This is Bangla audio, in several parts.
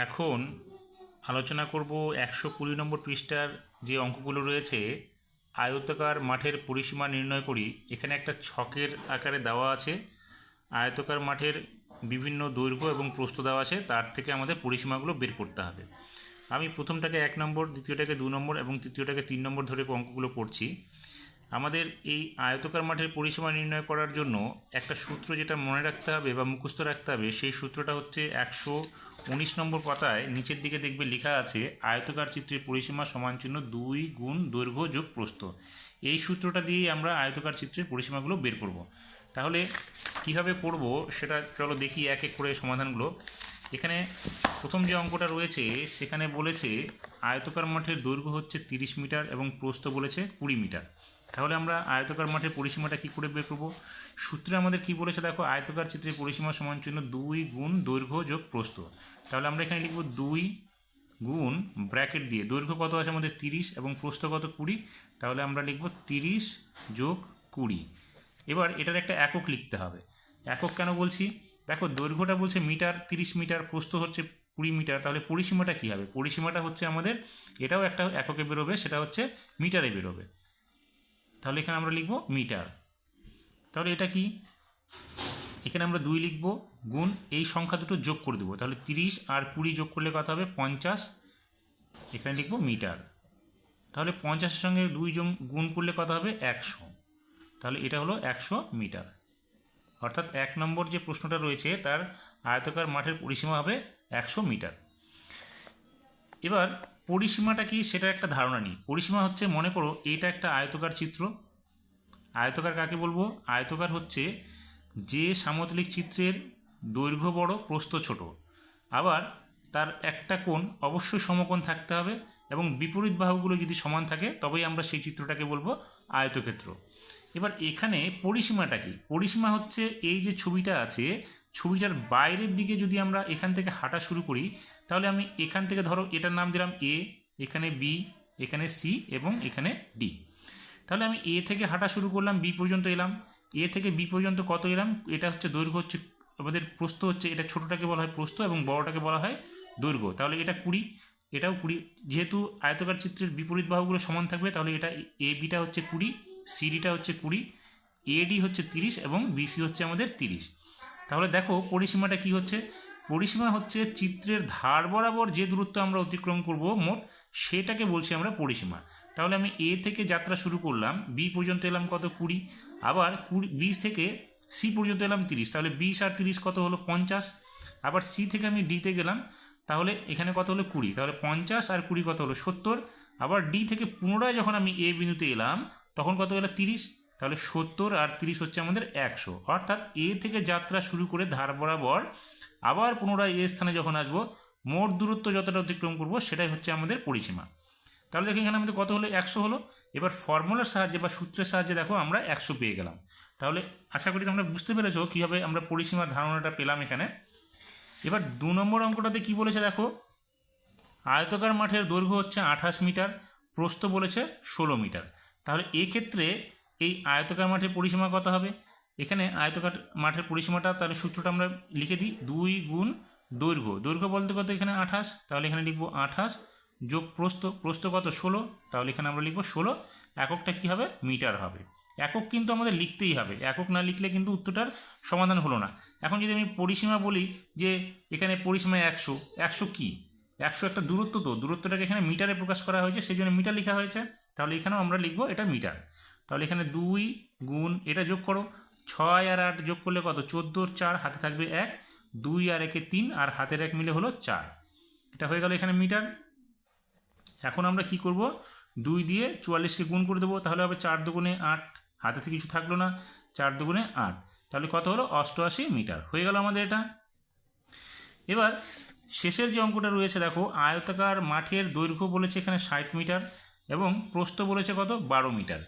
এখন আলোচনা করব 120 নম্বর পৃষ্ঠার যে অঙ্কগুলো রয়েছে। আয়তাকার মাঠের পরিসীমা নির্ণয় করি। এখানে একটা ছকের আকারে দেওয়া আছে। আয়তাকার মাঠের বিভিন্ন দৈর্ঘ্য এবং প্রস্থ দেওয়া আছে, তার থেকে আমাদের পরিসীমাগুলো বের করতে হবে। আমি প্রথমটাকে 1 নম্বর, দ্বিতীয়টাকে 2 নম্বর এবং তৃতীয়টাকে 3 নম্বর ধরে অঙ্কগুলো করছি। আমাদের এই আয়তাকার মাঠের পরিসীমা নির্ণয় করার জন্য একটা সূত্র যেটা মনে রাখতে হবে বা মুখস্থ রাখতে হবে, সেই সূত্রটা হচ্ছে 119 নম্বর পাতায় নিচের দিকে দেখবে লেখা আছে আয়তাকার চিত্রের পরিসীমা সমান চিহ্ন 2 গুণ দৈর্ঘ্য যোগ প্রস্থ। এই সূত্রটা দিয়েই আমরা আয়তাকার চিত্রের পরিসীমাগুলো বের করব। তাহলে কিভাবে করব সেটা চলো দেখি এক এক করে সমাধানগুলো। এখানে প্রথম যে অঙ্কটা রয়েছে সেখানে বলেছে আয়তাকার মাঠের দৈর্ঘ্য হচ্ছে 30 মিটার এবং প্রস্থ বলেছে 20 মিটার। তাহলে আমরা আয়তাকার মাঠের পরিসীমাটা কী করে বের করব? সূত্রে আমাদের কি বলেছে দেখো, আয়তাকার চিত্রের পরিসীমা সমান চিহ্ন 2 গুণ দৈর্ঘ্য যোগ প্রস্থ। তাহলে আমরা এখানে লিখব 2 গুণ ব্র্যাকেট দিয়ে দৈর্ঘ্য কত আছে আমাদের 30 এবং প্রস্থ কত 20। তাহলে আমরা লিখব 30 যোগ 20। এবার এটার একটা একক লিখতে হবে। একক কেন বলছি দেখো, দৈর্ঘ্যটা বলছে মিটার 30 মিটার, প্রস্থ হচ্ছে 20 মিটার। তাহলে পরিসীমাটা কী হবে? পরিসীমাটা হচ্ছে আমাদের এটাও একটা এককে বেরোবে, সেটা হচ্ছে মিটারে বেরোবে। তাহলে এখানে আমরা লিখব মিটার। তাহলে এটা কি, এখানে আমরা 2 লিখব গুণ এই সংখ্যা দুটো যোগ করে দেবো। তাহলে 30 আর 20 যোগ করলে কত হবে? 50। এখানে লিখব মিটার। তাহলে 50-এর সঙ্গে 2 গুণ করলে কত হবে? 100। তাহলে এটা হলো 100 মিটার। অর্থাৎ 1 নম্বর যে প্রশ্নটা রয়েছে তার আয়তাকার মাঠের পরিসীমা হবে 100 মিটার। এবার পরিসীমাটা কি সেটা একটা ধারণা নিই। পরিসীমা হচ্ছে, মনে করো এটা একটা আয়তাকার চিত্র। আয়তাকার কাকে বলবো? আয়তাকার হচ্ছে যে সামতলিক চিত্রের দৈর্ঘ্য বড় প্রস্থ ছোট, আবার তার একটা কোণ অবশ্যই সমকোণ থাকতে হবে এবং বিপরীত বাহুগুলো যদি সমান থাকে তবেই আমরা সেই চিত্রটাকে বলবো আয়তক্ষেত্র। এবার এখানে পরিসীমাটা কি? পরিসীমা হচ্ছে এই যে ছবিটা আছে, ছবিটার বাইরের দিকে যদি আমরা এখান থেকে হাঁটা শুরু করি, তাহলে আমি এখান থেকে ধরো এটার নাম দিলাম এ, এখানে বি, এখানে সি এবং এখানে ডি। তাহলে আমি এ থেকে হাঁটা শুরু করলাম, বি পর্যন্ত এলাম। এ থেকে বি পর্যন্ত কত এলাম? এটা হচ্ছে দৈর্ঘ্য, হচ্ছে আমাদের প্রস্থ, হচ্ছে এটা ছোটোটাকে বলা হয় প্রস্থ এবং বড়টাকে বলা হয় দৈর্ঘ্য। তাহলে এটা 20, এটাও 20। যেহেতু আয়তাকার চিত্রের বিপরীত বাহুগুলো সমান থাকবে, তাহলে এটা এ বিটা হচ্ছে 20, সিডিটা হচ্ছে 20, এডি হচ্ছে 30 এবং বিসি হচ্ছে আমাদের 30। তাহলে দেখো পরিসীমাটা কি হচ্ছে? পরিসীমা হচ্ছে চিত্রের ধার বরাবর যে দূরত্ব আমরা অতিক্রম করব মোট, সেটাকে বলছি আমরা পরিসীমা। তাহলে আমি এ থেকে যাত্রা শুরু করলাম, বি পর্যন্ত এলাম কত? 20। আবার 20 থেকে সি পর্যন্ত এলাম 30। তাহলে 20 আর 30 কত হলো? 50। আবার সি থেকে আমি ডিতে গেলাম, তাহলে এখানে কত হলো? 20। তাহলে 50 আর 20 কত হলো? 70। আবার ডি থেকে পুনরায় যখন আমি এ বিন্দুতে এলাম তখন কত হলো? 30। তাহলে 70 আর 30 হচ্ছে আমাদের 100। অর্থাৎ এ থেকে যাত্রা শুরু করে ধার বরাবর আবার পুনরায় এ স্থানে যখন আসবো, মোট দূরত্ব যতটা অতিক্রম করব সেটাই হচ্ছে আমাদের পরিসীমা। তাহলে দেখো এখানে আমাদের কত হলো? 100 হলো। এবার ফর্মুলার সাহায্যে বা সূত্রের সাহায্যে দেখো আমরা 100 পেয়ে গেলাম। তাহলে আশা করি তোমরা বুঝতে পেরেছো কীভাবে আমরা পরিসীমার ধারণাটা পেলাম এখানে। এবার 2 নম্বর অঙ্কটাতে কি বলেছে দেখো, আয়তাকার মাঠের দৈর্ঘ্য হচ্ছে 28 মিটার, প্রস্থ বলেছে 16 মিটার। তাহলে এক্ষেত্রে এই আয়তাকার মাঠের পরিসীমা কত হবে? এখানে আয়তাকার মাঠের পরিসীমাটা, তাহলে সূত্রটা আমরা লিখে দিই, 2 গুণ দৈর্ঘ্য। দৈর্ঘ্য বলতে কত? এখানে 28। তাহলে এখানে লিখব 28 যোগ প্রস্থ। প্রস্থ কত? 16। তাহলে এখানে আমরা লিখব 16। এককটা কী হবে? মিটার হবে। একক কিন্তু আমাদের লিখতেই হবে, একক না লিখলে কিন্তু উত্তরটার সমাধান হলো না। এখন যদি আমি পরিসীমা বলি যে এখানে পরিসীমা 100, 100 কী? 100 একটা দূরত্ব, তো দূরত্বটাকে এখানে মিটারে প্রকাশ করা হয়েছে, সেই জন্য মিটার লেখা হয়েছে। তাহলে এখানেও আমরা লিখবো এটা মিটার। তাহলে এখানে 2 গুণ এটা যোগ করো, 6 আর 8 যোগ করলে কত? 14, 4 হাতে থাকবে 1, 2 আর 1 3 আর হাতের 1 মিলে হলো 4। এটা হয়ে গেল এখানে মিটার। এখন আমরা কি করব? 2 দিয়ে 44কে গুণ করে দেবো, তাহলে হবে 4 দুগুণে 8, হাতে থেকে কিছু থাকলো না, 4 দুগুণে 8। তাহলে কত হলো? 88 মিটার। হয়ে গেল আমাদের এটা। এবার শেষের যে অঙ্কটা রয়েছে দেখো, আয়তাকার মাঠের দৈর্ঘ্য বলেছে এখানে 60 মিটার এবং প্রস্থ বলেছে কত? 12 মিটার।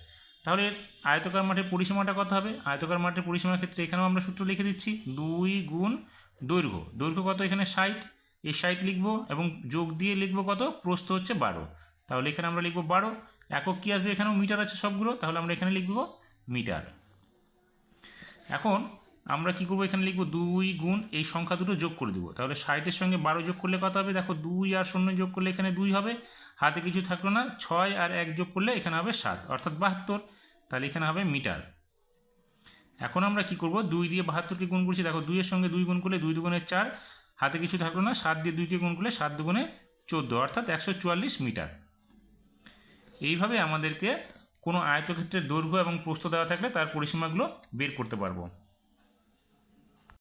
তাহলে আয়তাকার মাঠের পরিসীমাটা কত হবে? আয়তাকার মাঠের পরিসীমার ক্ষেত্রে এখানেও আমরা সূত্র লিখে দিচ্ছি, 2 গুণ দৈর্ঘ্য। দৈর্ঘ্য কত? এখানে 60, এই 60 লিখবো এবং যোগ দিয়ে লিখবো কত? প্রস্থ হচ্ছে 12। তাহলে এখানে আমরা লিখবো 12। একক কী আসবে? এখানেও মিটার আছে সবগুলো, তাহলে আমরা এখানে লিখবো মিটার। এখন আমরা কী করবো, এখানে লিখবো 2 গুণ এই সংখ্যা দুটো যোগ করে দেবো। তাহলে 60-এর সঙ্গে 12 যোগ করলে কত হবে, দেখো 2 আর 0 যোগ করলে এখানে 2 হবে, হাতে কিছু থাকলো না, 6 আর 1 যোগ করলে এখানে হবে 7, অর্থাৎ 72। তাহলে এখানে হবে মিটার। এখন আমরা কি করব, 2 দিয়ে 72কে গুণ করছি, দেখো 2 এর সঙ্গে 2 গুণ করলে 2 দুগুণে 4, হাতে কিছু থাকলো না, 7 দিয়ে 2কে গুণ করলে 7 দুগুণে 14, অর্থাৎ 144 মিটার। এইভাবে আমাদেরকে কোনো আয়তক্ষেত্রের দৈর্ঘ্য এবং প্রস্থ দেওয়া থাকলে তার পরিসীমাগুলো বের করতে পারবো।